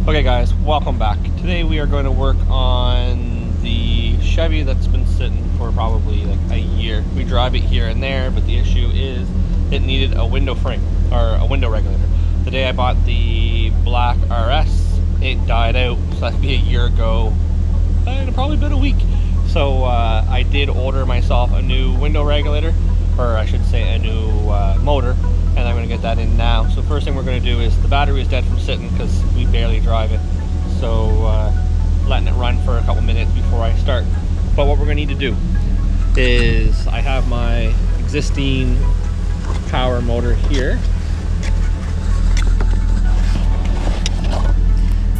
Okay guys, welcome back. Today we are going to work on the Chevy that's been sitting for probably like a year. We drive it here and there, but the issue is it needed a window frame or a window regulator. The day I bought the black RS, it died out, so that'd be a year ago, and probably been a week. So I did order myself a new window regulator, or I should say a new motor, and I'm going to get that in now. So first thing we're going to do is, the battery is dead from sitting because we barely drive it, so letting it run for a couple minutes before I start. But what we're going to need to do is, I have my existing power motor here,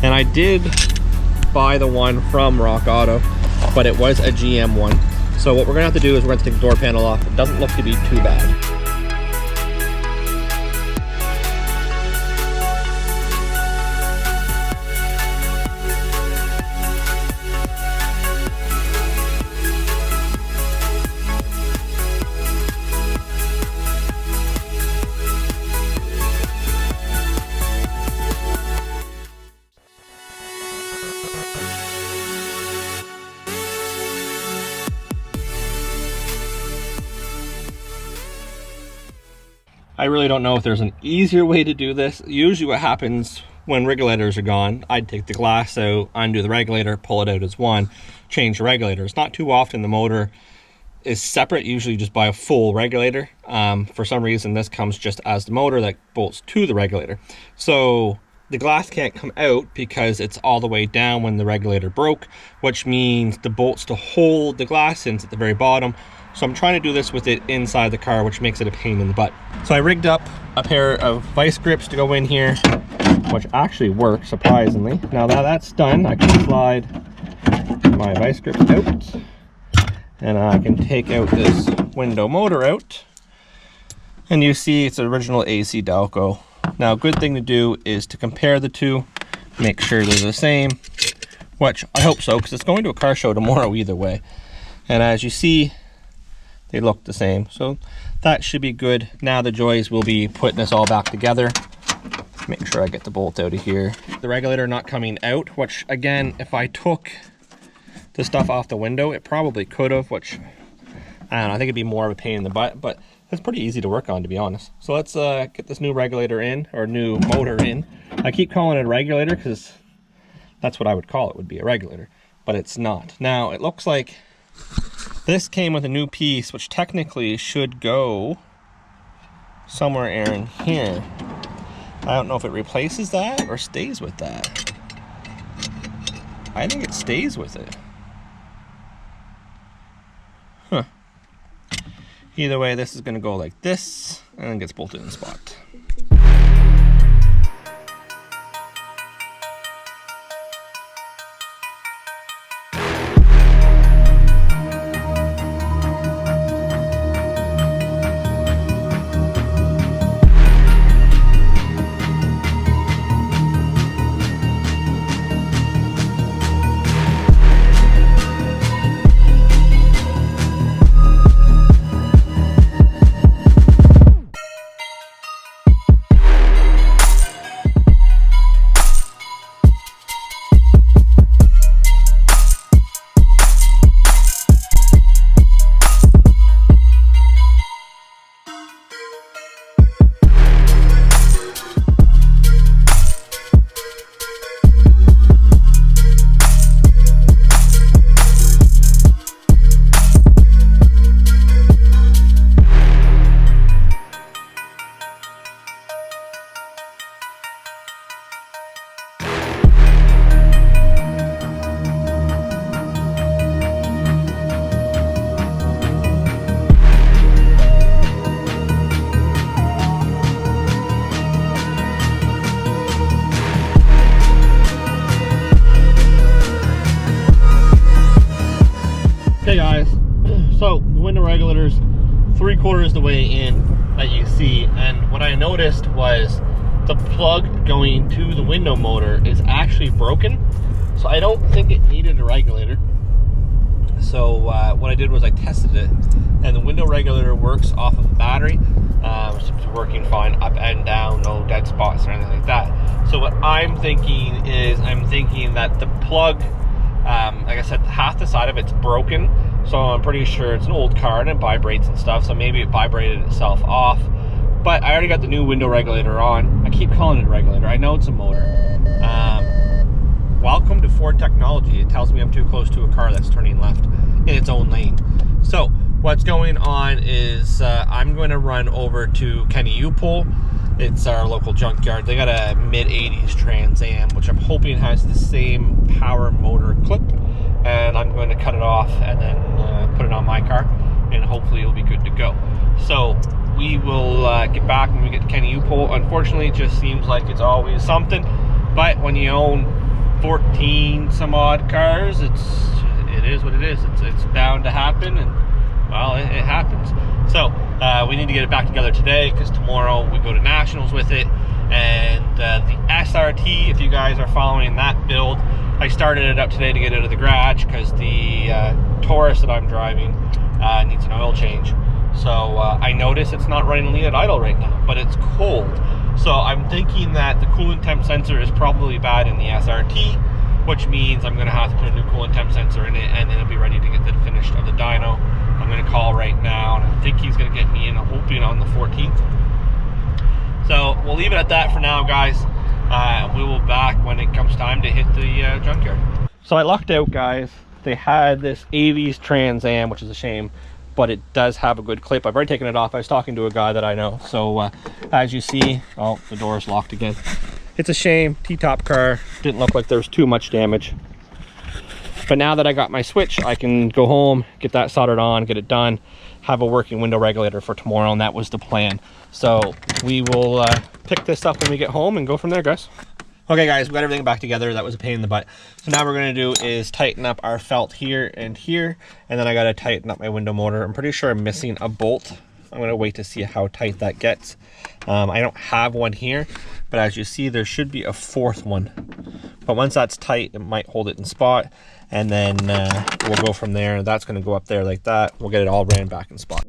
and I did buy the one from Rock Auto, but it was a GM one. So what we're going to have to do is we're going to take the door panel off. It doesn't look to be too bad. I really don't know if there's an easier way to do this. Usually what happens when regulators are gone, I'd take the glass out, undo the regulator, pull it out as one, change the regulator. It's not too often the motor is separate. Usually just buy a full regulator. For some reason this comes just as the motor that bolts to the regulator. So the glass can't come out because it's all the way down when the regulator broke, which means the bolts to hold the glass in at the very bottom. So I'm trying to do this with it inside the car, which makes it a pain in the butt. So I rigged up a pair of vice grips to go in here, which actually works surprisingly. Now that that's done, I can slide my vice grips out, and I can take out this window motor out, and you see it's original AC Delco. Now a good thing to do is to compare the two, make sure they're the same, which I hope so, because it's going to a car show tomorrow either way. And as you see, they look the same, so that should be good. Now the joys will be putting this all back together. Make sure I get the bolt out of here. The regulator not coming out, which again, if I took the stuff off the window, it probably could have, which I don't know, I think it'd be more of a pain in the butt, but it's pretty easy to work on, to be honest. So let's get this new regulator in, or new motor in. I keep calling it a regulator because that's what I would call it, would be a regulator, but it's not. Now it looks like this came with a new piece, which technically should go somewhere in here. I don't know if it replaces that or stays with that. I think it stays with it. Huh. Either way, this is going to go like this, and then gets bolted in the spot. Okay guys, so the window regulator's 3/4 the way in that you see, and what I noticed was the plug going to the window motor is actually broken, so I don't think it needed a regulator. So what I did was I tested it, and the window regulator works off of a battery. It's working fine up and down, no dead spots or anything like that. So what I'm thinking is thinking that the plug, like I said, half the side of it's broken, so I'm pretty sure it's an old car and it vibrates and stuff, so maybe it vibrated itself off. But I already got the new window regulator on. I keep calling it a regulator. I know it's a motor. Welcome to Ford technology. It tells me I'm too close to a car that's turning left in its own lane. So what's going on is I'm going to run over to Kenny U-Pull. It's our local junkyard. They got a mid-80s Trans Am, which I'm hoping has the same power motor clip. And I'm going to cut it off and then put it on my car, and hopefully it'll be good to go. So we will get back when we get to Kenny U-Pull. Unfortunately, it just seems like it's always something. But when you own 14 some odd cars, it is what it is. It's bound to happen, and well, it happens. So we need to get it back together today, because tomorrow we go to Nationals with it. And the SRT, if you guys are following that build, I started it up today to get it out of the garage, because the Taurus that I'm driving needs an oil change. So I notice it's not running lean at idle right now, but it's cold. So I'm thinking that the coolant temp sensor is probably bad in the SRT, which means I'm going to have to put a new coolant temp sensor in it, and then it'll be ready to get the finished of the dyno. I'm going to call right now, and I think he's going to get me in, hoping on the 14th. So we'll leave it at that for now, guys. We will be back when it comes time to hit the junkyard. So I lucked out, guys. They had this 80s Trans Am, which is a shame, but it does have a good clip. I've already taken it off. I was talking to a guy that I know. So as you see, oh, the door is locked again. It's a shame. T-top car. Didn't look like there was too much damage. But now that I got my switch, I can go home, get that soldered on, get it done, have a working window regulator for tomorrow, and that was the plan. So we will pick this up when we get home and go from there, guys. Okay, guys, we got everything back together. That was a pain in the butt. So now what we're going to do is tighten up our felt here, and then I got to tighten up my window motor. I'm pretty sure I'm missing a bolt. I'm going to wait to see how tight that gets. I don't have one here, but as you see, there should be a fourth one. But once that's tight, it might hold it in spot, and then we'll go from there. That's going to go up there like that. We'll get it all ran back in spot.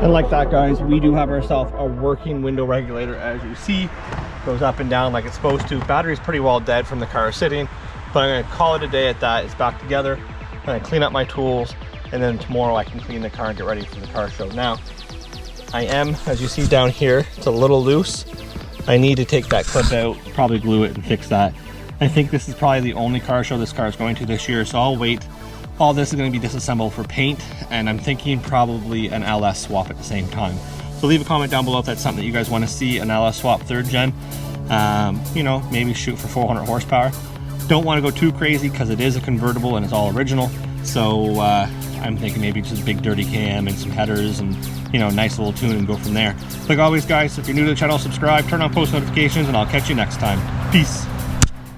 And like that, guys, we do have ourselves a working window regulator. As you see, goes up and down like it's supposed to. Battery's pretty well dead from the car sitting, but I'm going to call it a day at that. It's back together. I'm going to clean up my tools, and then tomorrow I can clean the car and get ready for the car show. Now, I am, as you see down here, it's a little loose. I need to take that clip out, probably glue it and fix that. I think this is probably the only car show this car is going to this year, so I'll wait. All this is going to be disassembled for paint, and I'm thinking probably an LS swap at the same time. So leave a comment down below if that's something that you guys want to see, an LS swap 3rd gen. You know, maybe shoot for 400 horsepower. Don't want to go too crazy because it is a convertible and it's all original. So I'm thinking maybe just a big dirty cam and some headers and, you know, nice little tune and go from there. Like always, guys, if you're new to the channel, subscribe, turn on post notifications, and I'll catch you next time. Peace.